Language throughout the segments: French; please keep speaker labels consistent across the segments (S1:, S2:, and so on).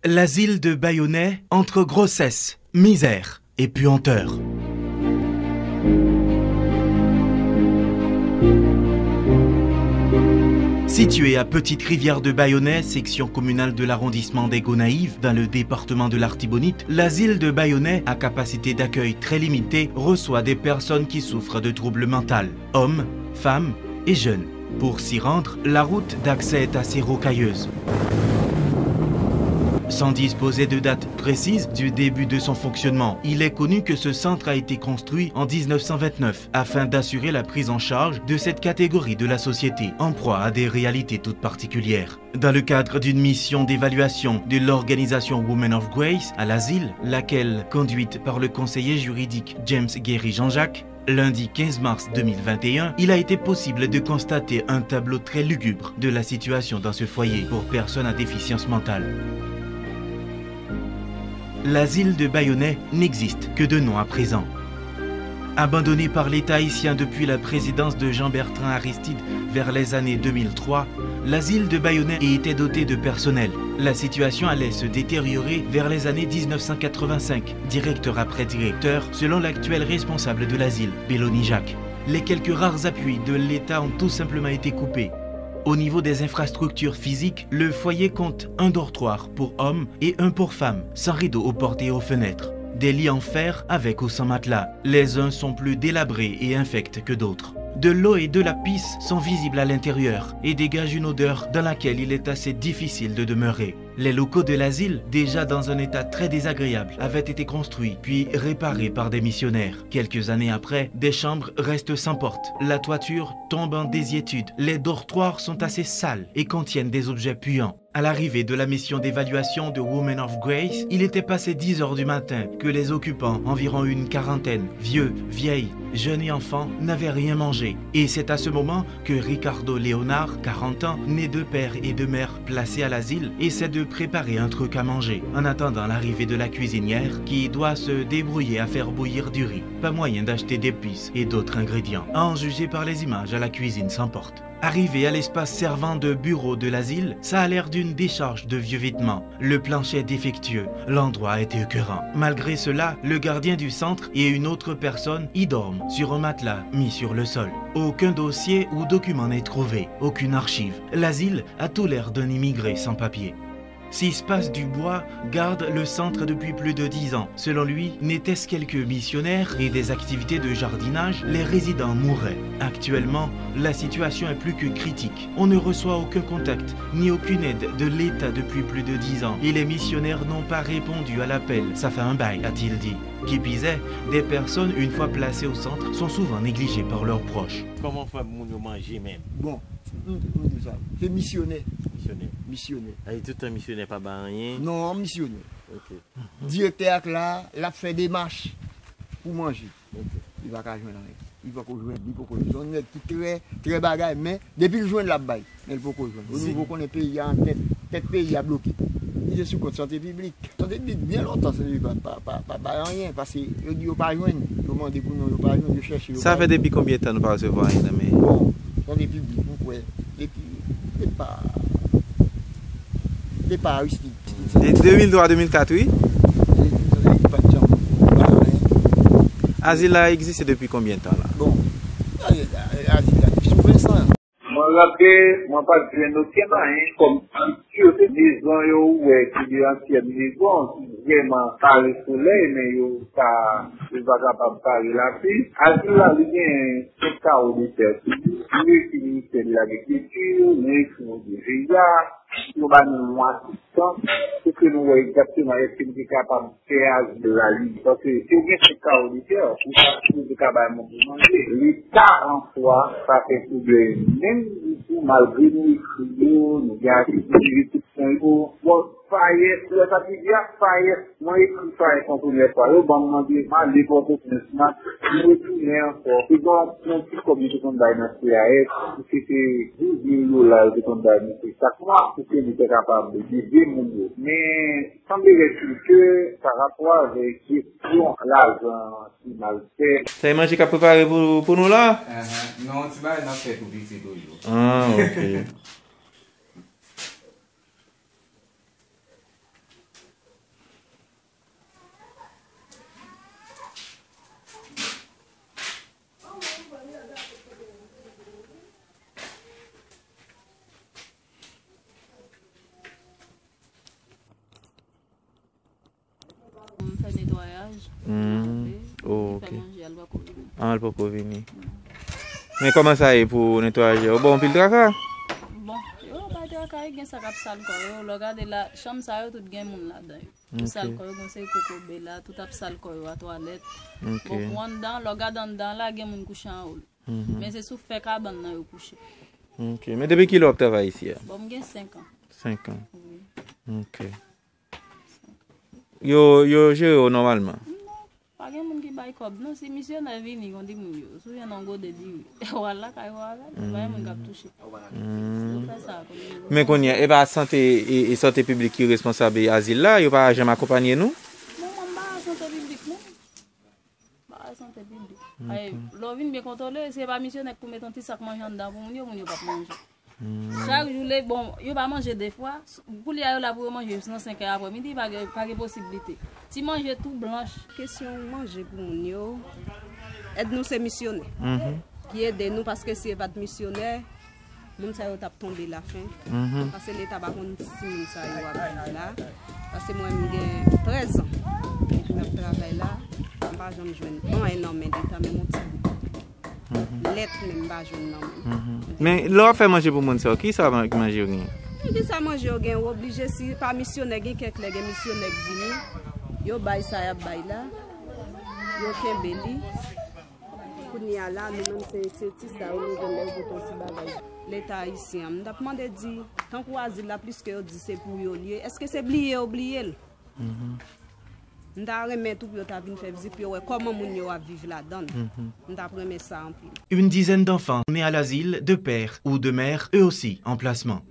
S1: L'asile de Bayonnais entre grossesse, misère et puanteur. Situé à Petite-Rivière de Bayonnais, section communale de l'arrondissement des Gonaïves, dans le département de l'Artibonite, l'asile de Bayonnais, à capacité d'accueil très limitée, reçoit des personnes qui souffrent de troubles mentaux, hommes, femmes et jeunes. Pour s'y rendre, la route d'accès est assez rocailleuse. Sans disposer de date précise du début de son fonctionnement, il est connu que ce centre a été construit en 1929 afin d'assurer la prise en charge de cette catégorie de la société, en proie à des réalités toutes particulières. Dans le cadre d'une mission d'évaluation de l'organisation Women of Grace à l'asile, laquelle conduite par le conseiller juridique James Guéry Jean-Jacques, lundi 15 mars 2021, il a été possible de constater un tableau très lugubre de la situation dans ce foyer pour personnes à déficience mentale. L'asile de Bayonnais n'existe que de nom à présent. Abandonné par l'État haïtien depuis la présidence de Jean-Bertrand Aristide vers les années 2003, l'asile de Bayonnais était doté de personnel. La situation allait se détériorer vers les années 1985, directeur après directeur, selon l'actuel responsable de l'asile, Belloni Jacques. Les quelques rares appuis de l'État ont tout simplement été coupés. Au niveau des infrastructures physiques, le foyer compte un dortoir pour hommes et un pour femmes, sans rideaux aux portes et aux fenêtres. Des lits en fer avec ou sans matelas. Les uns sont plus délabrés et infects que d'autres. De l'eau et de la pisse sont visibles à l'intérieur et dégagent une odeur dans laquelle il est assez difficile de demeurer. Les locaux de l'asile, déjà dans un état très désagréable, avaient été construits puis réparés par des missionnaires. Quelques années après, des chambres restent sans porte. La toiture tombe en désiétude. Les dortoirs sont assez sales et contiennent des objets puants. À l'arrivée de la mission d'évaluation de Women of Grace, il était passé 10 heures du matin que les occupants, environ une quarantaine, vieux, vieilles, jeunes et enfants, n'avaient rien mangé. Et c'est à ce moment que Ricardo Léonard, 40 ans, né de père et de mère placés à l'asile, essaie de préparer un truc à manger, en attendant l'arrivée de la cuisinière qui doit se débrouiller à faire bouillir du riz. Pas moyen d'acheter d'épices et d'autres ingrédients, à en juger par les images à la cuisine sans porte. Arrivé à l'espace servant de bureau de l'asile, ça a l'air d'une décharge de vieux vêtements. Le plancher est défectueux, l'endroit a été écœurant. Malgré cela, le gardien du centre et une autre personne y dorment sur un matelas mis sur le sol. Aucun dossier ou document n'est trouvé, aucune archive. L'asile a tout l'air d'un immigré sans papier. Sispas Dubois garde le centre depuis plus de 10 ans. Selon lui, n'était-ce quelques missionnaires et des activités de jardinage, les résidents mourraient. Actuellement, la situation est plus que critique. On ne reçoit aucun contact, ni aucune aide de l'État depuis plus de 10 ans. Et les missionnaires n'ont pas répondu à l'appel. Ça fait un bail, a-t-il dit. Qui pisait, des personnes, une fois placées au centre, sont souvent négligées par leurs proches.
S2: Comment faire pour manger même?
S3: Bon, c'est missionnaire.
S2: Missionnaire. Et tout un missionnaire pas rien?
S3: Non, missionnaire.
S2: Ok.
S3: Directeur là, il a fait des marches pour manger.
S2: Ok.
S3: Il va pas joindre avec. Il va pas joindre. Il va pas joindre. On est très bagaille, mais depuis le joindre là-bas, il faut qu'on joindre. Au niveau qu'on est pays en tête pays a bloqué. Il est sous compte santé publique. Santé publique, bien longtemps, ça ne pas rien, parce qu'il ne dit pas joindre. Il demande pour nous, pas joindre, il cherche.
S4: Ça fait depuis combien de temps nous pas recevoir rien?
S3: Bon, santé publique, vous depuis, c'est pas Aristide.
S4: De 2003 à 2004, oui? Asile a existé depuis combien de temps là?
S3: Bon, Asile a sous Vincent.
S5: Moi, moi, pas de noter, comme sur des maisons, qui est ancienne maison, vraiment par le soleil, mais il n'est pas capable de parler la vie. Asile là, il y a un chaos de terre. Le ministère de l'Agriculture, le ministère du Visa, nous avons moins ce que nous voyons exactement, est-ce que nous sommes capables de faire de la ligne. Parce que si vous avez ce chaos de terre, vous êtes capable de manger. L'État en soi, ça fait problème. Même malgré nous, nous avons des bon, faillir, le fatigué, faillir, moi, écrit faillir quand on est pas, bon, on dit, mal, les portes, nous retourner encore. Et donc, non plus comme ils sont dans la CAF, c'était 12 000 $ de ton dernier. Chaque mois, c'était capable de aider mon Dieu. Mais, semblerait-il que, par rapport à la question, l'argent, qui mal fait.
S4: Ça a mangé qu'à préparer pour nous là?
S6: Non, tu vas pas faire publicité toujours.
S4: Ah, ok.
S7: fait nettoyage.
S4: Oh, ok.
S7: Fait manger, elle va courir.
S4: Ah, elle peut pas venir. Mais comment ça est pour nettoyer? Bon, pile tracas?
S7: Bon, yo, pas de cas, il y a ça cap sale quoi. Regardez la chambre ça yo tout gen moun là-dedans. Tout sale quoi, conseil coco bella, tout ap sale quoi à toilette. Bon, pour dedans, regardant dedans là gen moun couche en haut. Mais c'est sous fait cabane nan yo coucher.
S4: Ok, mais depuis quel an tu travailles ici?
S7: Bon, j'ai 5 ans.
S4: 5 ans. Oui. Ok. Yo gère normalement?
S7: Pas de monde qui baille comme non, si missionnaire vini on dit moun yo. Si on en go de dit voilà kay voilà, pas moun k'ap toucher.
S4: Mais qu'on y a et pas santé publique qui est responsable asile là, yo pas jamais accompagner nous?
S7: Non, pas santé publique non. Pas santé publique. Ay, l'on vient bien contrôler, c'est pas missionnaire pour mettre un petit sac manger dedans pour moun yo pas manger. Chaque jour bon, yo pas manger des fois, pour li a là pour manger sinon 5 heures après-midi pas de possibilité. Si manger tout blanche,
S8: question manger pour moun yo. Aide-nous ces missionnaires. Qui aide nous parce que si pas de missionnaire, moun sa yo t'a tombé la faim. Parce que l'état pas konn si moun sa yo a vivre là. Parce que moi j'ai 13 ans. Je travaille là, pas jamais joindre. Non énorme d'état mais mon petit lettre même pas joindre.
S4: Mais l'on fait manger pour moun sa, qui ça manger rien?
S8: Qui ça manger rien obligé si pas missionnaire gen quelques les missionnaire vini. Yo bay ça ya bay là. Yo kembeli. Kounya là nous même c'est petit ça nous donne pour ton petit bagage. L'état haïtien, m'd'a demandé dit tant qu'on asile là plus que dit c'est pour yo lié. Est-ce que c'est oublier? M'd'a remet tout pour ta vinn faire visite pour comment moun yo a vivre là-dedans. M'd'a remet ça en pile.
S1: Une dizaine d'enfants nés à l'asile, de père ou de mère, eux aussi en placement.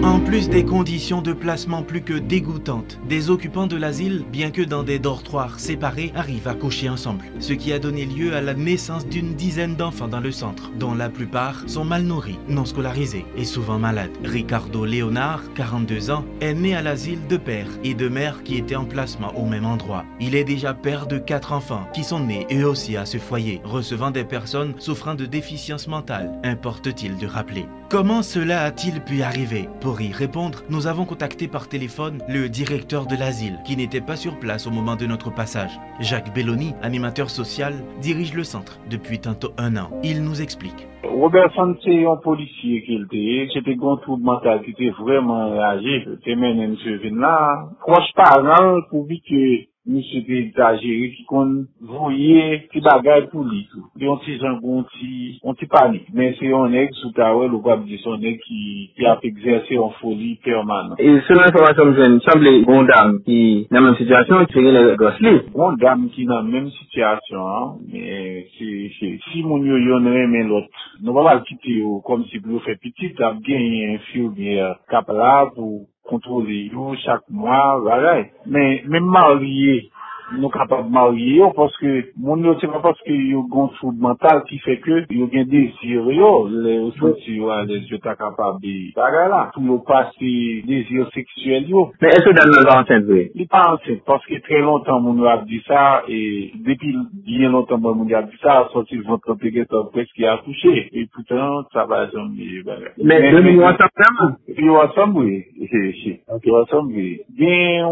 S1: En plus des conditions de placement plus que dégoûtantes, des occupants de l'asile, bien que dans des dortoirs séparés, arrivent à coucher ensemble, ce qui a donné lieu à la naissance d'une dizaine d'enfants dans le centre, dont la plupart sont mal nourris, non scolarisés et souvent malades. Ricardo Léonard, 42 ans, est né à l'asile de père et de mère qui étaient en placement au même endroit. Il est déjà père de 4 enfants qui sont nés eux aussi à ce foyer, recevant des personnes souffrant de déficience mentale, importe-t-il de rappeler. Comment cela a-t-il pu arriver? Pour y répondre, nous avons contacté par téléphone le directeur de l'asile, qui n'était pas sur place au moment de notre passage. Jacques Belloni, animateur social, dirige le centre depuis tantôt 1 an. Il nous explique.
S5: Robertson, c'est un policier qui était. C'était un trouble mental qui était vraiment réagi. C'était mené M. Vinna. Proche parent, pour dire que monsieur était exagéré, qui qu'on voyait, qui bagaille pour lui, tout. Et on s'y on t'y panique. Mais c'est un ex sous Tawel, ou pas dire son ex qui a exercé en folie permanente.
S9: Et selon l'information que je semble une dame qui, dans la même situation, qui est le gosse.
S5: Une dame qui dans la même situation, hein, mais si mon yo yon remet l'autre, nous va pas le quitter, comme si vous fait petit, t'as gagné un infirmière capable pour contrôler chaque mois, voilà. Mais même marié, nous capables de marier parce que mon yo c'est pas parce que yo gon trouble mental qui fait que yo gen désir yo les sorti les yeux ta capable de bagarre là pour yo passer désir sexuel yo.
S9: Mais est-ce que dans le enceinte oui?
S5: Il pas enceinte parce que très longtemps mon yo a dit ça et depuis bien longtemps mon yo a dit ça sorti le ventre pégueteur presque a accouché et pourtant ça va jamais bagarre.
S9: Mais deux mois ensemble
S5: yo ensemble oui. OK ensemble oui. Bien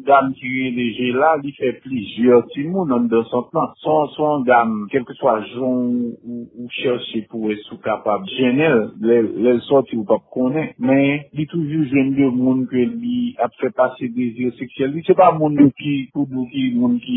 S5: dame qui est léger là fait plusieurs petits moun dans son plan. Son gamme, quel que soit jaune ou chercher pour être capable gêner, les sorties ou pas connaître, mais il toujours jeune de monde que lui a fait passer désir sexuel. C'est pas monde qui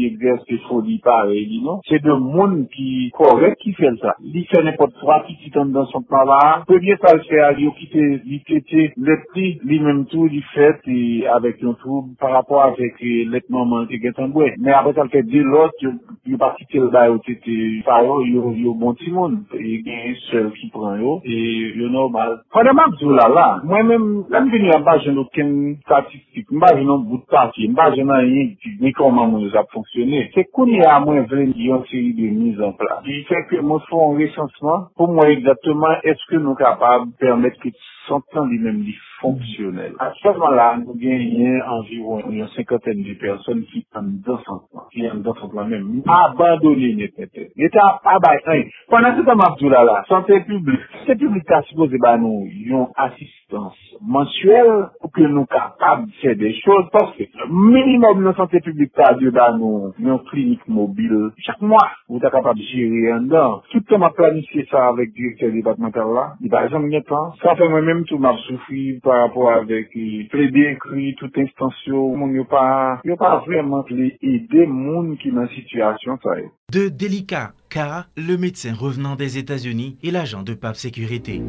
S5: exerce des folies pareilles, non? C'est de monde qui correct qui fait ça. Il fait n'importe quoi qui dans son plan là. Premier ça le fait à lui quitter le prix, lui-même tout, il fait et avec un trouble par rapport avec les moments qui est en bois. Mais après ça fait 2 l'autre, il pas quitter le bail où t'étais yo bon petit monde. Il y a un seul qui prend yo et yo normal. Pendant là, moi-même, là je viens pas j'ai aucune statistique, pas j'ai un bout de papier, pas j'ai rien ni comment ça a fonctionné. C'est qu'on y a moins vraiment une série de mise en place. Il fait que moi fais un recensement pour moi exactement est-ce que nous capables de permettre que centre lui-même fonctionnel. Actuellement là, nous gagnons environ une cinquantaine de personnes qui sont dans ce centre même, abandonné net. L'État a baillé. Pendant ce temps, là, santé publique a supposé nous une assistance mensuelle pour que nous capables de faire des choses parce que minimum de santé publique a dû nous une clinique mobile chaque mois. Vous êtes capable de gérer un an. Tout le temps, planifié ça avec le directeur départemental là. Il n'a jamais de temps. Ça fait moi-même tout m'a souffert par rapport avec plaider écrit toute instance. Il n'y a pas vraiment aider les gens qui sont dans cette situation.
S1: De délicats cas, le médecin revenant des États-Unis et l'agent de PAP Sécurité.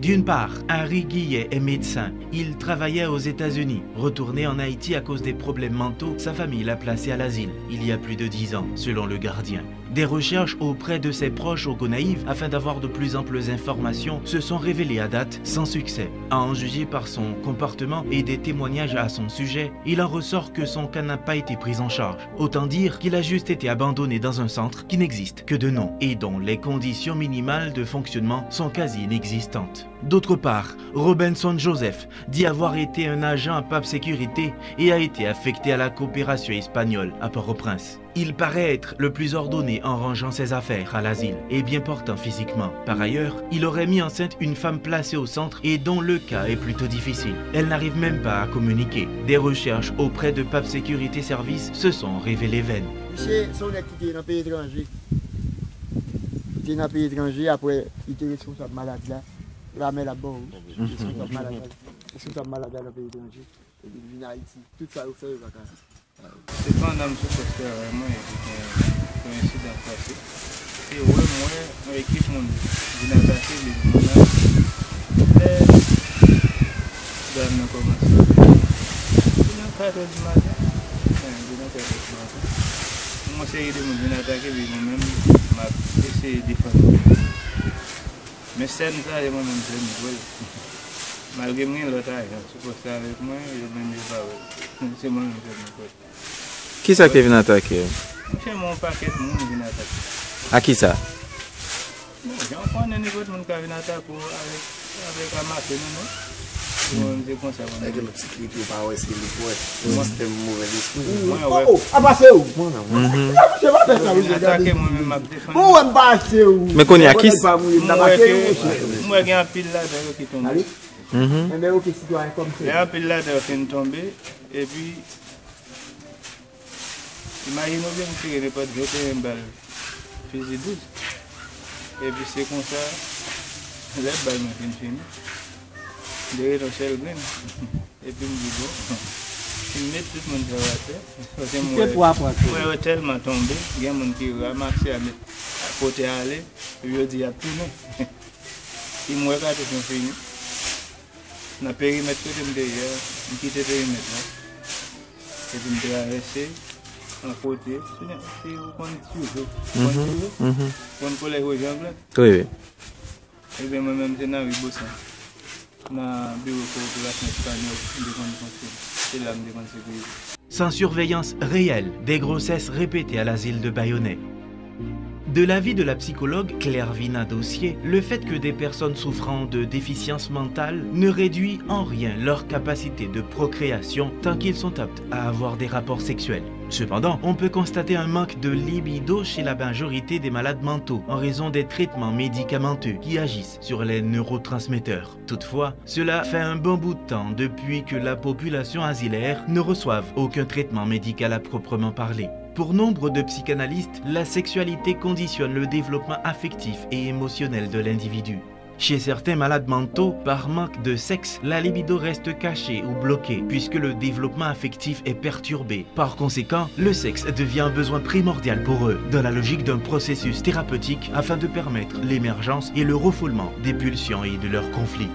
S1: D'une part, Henri Guillet est médecin. Il travaillait aux États-Unis. Retourné en Haïti à cause des problèmes mentaux, sa famille l'a placé à l'asile il y a plus de 10 ans, selon le gardien. Des recherches auprès de ses proches au Gonaïves afin d'avoir de plus amples informations se sont révélées à date sans succès. À en juger par son comportement et des témoignages à son sujet, il en ressort que son cas n'a pas été pris en charge. Autant dire qu'il a juste été abandonné dans un centre qui n'existe que de nom et dont les conditions minimales de fonctionnement sont quasi inexistantes. D'autre part, Robinson Joseph dit avoir été un agent à PAP Sécurité et a été affecté à la coopération espagnole à Port-au-Prince. Il paraît être le plus ordonné en rangeant ses affaires à l'asile et bien portant physiquement. Par ailleurs, il aurait mis enceinte une femme placée au centre et dont le cas est plutôt difficile. Elle n'arrive même pas à communiquer. Des recherches auprès de PAP Sécurité Service se sont révélées vaines.
S3: Monsieur, son activité dans le pays étranger. Il était dans le pays étranger, après il était responsable malade là. La mère là-bas, responsable malade dans le pays étranger. Et puis il vient à Haïti. Tout ça, vous faites les vacances.
S6: C'est pas un homme sous poste vraiment coïncident passé. Et ouais, moi, mon équipe, mon attaqué, les gens, j'ai commencé. Il y a 4 heures du matin. Moi, c'est de mon attaqué, moi-même, m'a essayé de défendre. Mais c'est ça, et moi-même, je malgré moi, l'autre a supposé avec moi, je ne me pas. C'est moi-même qui me.
S4: Qui ça qui vient attaquer?
S6: C'est mon paquet de monde qui vient attaquer.
S4: À qui ça?
S6: J'en connais n'importe monde qui vient attaquer avec la machine, non? Avec
S2: le sécurité, pas ouais, c'est le poète. C'est un mauvais esprit.
S3: Oh, à passer où? Je vais faire ça, vous
S6: attaquer moi-même à défendre.
S3: Où on passer où?
S4: Mais qu'on y a qui?
S6: Moi, j'ai un pile là qui tombe.
S3: Mais ok, citoyen comme ça.
S6: Il y a un pile là qui tombe et puis. Imaginez bien que je n'ai pas jeté une balle fusil 12. Et puis c'est comme ça, les balles m'ont fini. Derrière le ciel green. Et puis je me dis bon, je mets tout le monde sur la terre. Moi, je tellement tombé, il y a des gens qui ramassent à côté aller, et je dis à tout le monde. Ils m'ont regardé tout fini. Dans le périmètre que je me derrière, je quitte le périmètre là. Et puis je me traverse. En côté, c'est vous connaissez aux gens là.
S4: Oui, oui.
S6: Et bien moi-même, c'est dans le Bossan. Dans le bureau de population espagnole, c'est là que je sécurité.
S1: Sans surveillance réelle, des grossesses répétées à l'asile de Bayonnais. De l'avis de la psychologue Claire Vina-Dossier, le fait que des personnes souffrant de déficience mentale ne réduit en rien leur capacité de procréation tant qu'ils sont aptes à avoir des rapports sexuels. Cependant, on peut constater un manque de libido chez la majorité des malades mentaux en raison des traitements médicamenteux qui agissent sur les neurotransmetteurs. Toutefois, cela fait un bon bout de temps depuis que la population asilaire ne reçoive aucun traitement médical à proprement parler. Pour nombre de psychanalystes, la sexualité conditionne le développement affectif et émotionnel de l'individu. Chez certains malades mentaux, par manque de sexe, la libido reste cachée ou bloquée puisque le développement affectif est perturbé. Par conséquent, le sexe devient un besoin primordial pour eux, dans la logique d'un processus thérapeutique afin de permettre l'émergence et le refoulement des pulsions et de leurs conflits.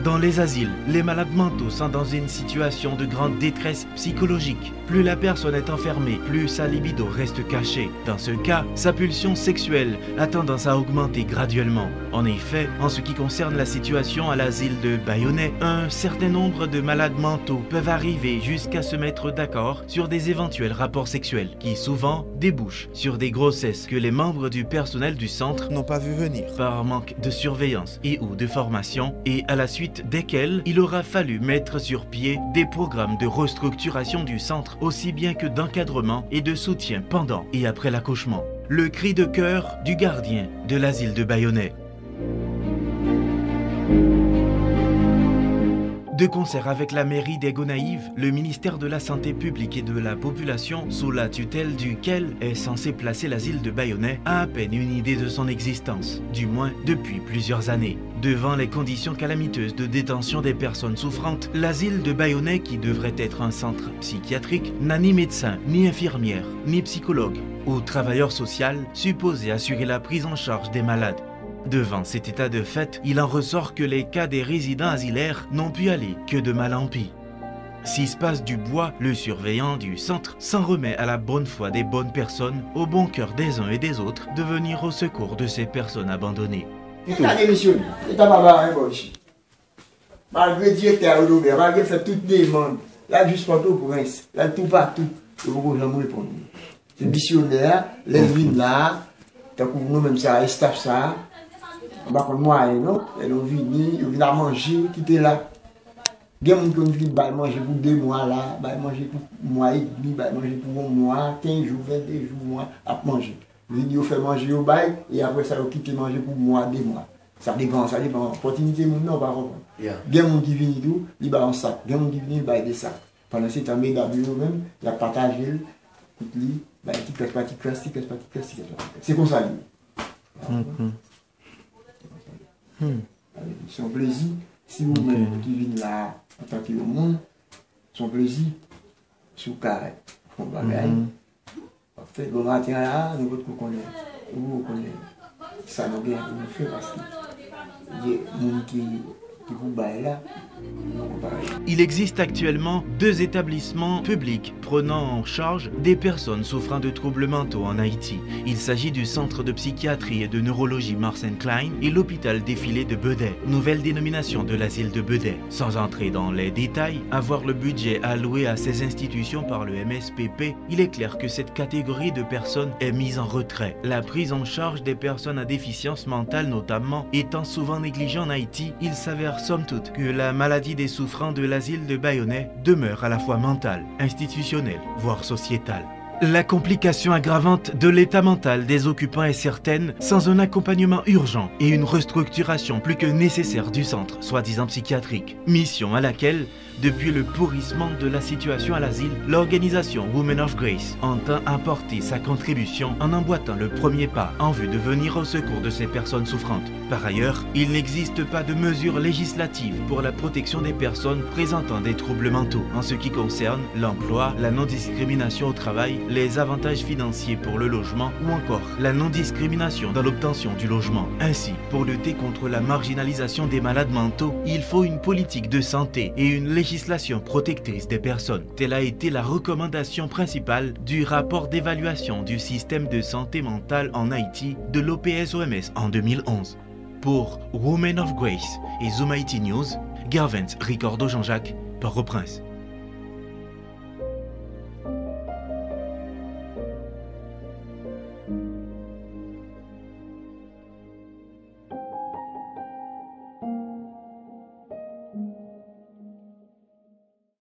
S1: Dans les asiles, les malades mentaux sont dans une situation de grande détresse psychologique. Plus la personne est enfermée, plus sa libido reste cachée. Dans ce cas, sa pulsion sexuelle a tendance à augmenter graduellement. En effet, en ce qui concerne la situation à l'asile de Bayonnais, un certain nombre de malades mentaux peuvent arriver jusqu'à se mettre d'accord sur des éventuels rapports sexuels qui souvent débouchent sur des grossesses que les membres du personnel du centre n'ont pas vu venir par manque de surveillance et ou de formation, et à la suite desquels il aura fallu mettre sur pied des programmes de restructuration du centre aussi bien que d'encadrement et de soutien pendant et après l'accouchement. Le cri de cœur du gardien de l'asile de Bayonnais. De concert avec la mairie des Gonaïves, le ministère de la Santé publique et de la Population, sous la tutelle duquel est censé placer l'asile de Bayonnais, a à peine une idée de son existence, du moins depuis plusieurs années. Devant les conditions calamiteuses de détention des personnes souffrantes, l'asile de Bayonnais, qui devrait être un centre psychiatrique, n'a ni médecin, ni infirmière, ni psychologue ou travailleur social supposé assurer la prise en charge des malades. Devant cet état de fait, il en ressort que les cas des résidents asilaires n'ont pu aller que de mal en pis. Sispas Dubois, le surveillant du centre, s'en remet à la bonne foi des bonnes personnes, au bon cœur des uns et des autres, de venir au secours de ces personnes abandonnées.
S3: Malgré Dieu, malgré fait toutes les demandes, là, juste pour Port-au-Prince, là, tout partout, il faut que j'en réponde. C'est missionnaire, les vignes là, tant que nous-mêmes, ça, et staff ça. Par contre, moi, non, ils viennent à manger, quitter là. Il y a des gens qui viennent manger pour 2 mois là, manger pour un mois et demi, manger pour 1 mois, 15 jours, 22 jours, mois, à manger. Ils viennent faire manger au bail et après ça, ils quittent manger pour 1 mois, 2 mois. Ça dépend. Opportunité, non, par contre. Il y a des gens qui viennent tout, ils baillent en sac. Il y a des gens qui viennent, ils baillent des sacs. Pendant ce temps, ils même, ils partagent, ils c'est comme ça. Son plaisir, si vous-même qui venez là en tant que monde, son plaisir, sous carré, on va gagner. En fait, le matin là, nous connaissons, vous connaissez, ça nous gagne nous fait parce que il y a des gens qui vous baillent là.
S1: Il existe actuellement 2 établissements publics prenant en charge des personnes souffrant de troubles mentaux en Haïti. Il s'agit du Centre de psychiatrie et de neurologie Marcel Klein et l'hôpital défilé de Bedey, nouvelle dénomination de l'asile de Bedey. Sans entrer dans les détails, à voir le budget alloué à ces institutions par le MSPP, il est clair que cette catégorie de personnes est mise en retrait. La prise en charge des personnes à déficience mentale notamment étant souvent négligée en Haïti, il s'avère somme toute que la maladie des souffrants de l'asile de Bayonnais demeure à la fois mentale, institutionnelle, voire sociétale. La complication aggravante de l'état mental des occupants est certaine sans un accompagnement urgent et une restructuration plus que nécessaire du centre, soi-disant psychiatrique. Mission à laquelle, depuis le pourrissement de la situation à l'asile, l'organisation Women of Grace entend apporter sa contribution en emboîtant le premier pas en vue de venir au secours de ces personnes souffrantes. Par ailleurs, il n'existe pas de mesures législatives pour la protection des personnes présentant des troubles mentaux en ce qui concerne l'emploi, la non-discrimination au travail, les avantages financiers pour le logement ou encore la non-discrimination dans l'obtention du logement. Ainsi, pour lutter contre la marginalisation des malades mentaux, il faut une politique de santé et une législation protectrice des personnes. Telle a été la recommandation principale du rapport d'évaluation du système de santé mentale en Haïti de l'OPS-OMS en 2011. Pour Women of Grace et Zoom Haïti News, Gervens Ricardo Jean-Jacques, Port-au-Prince.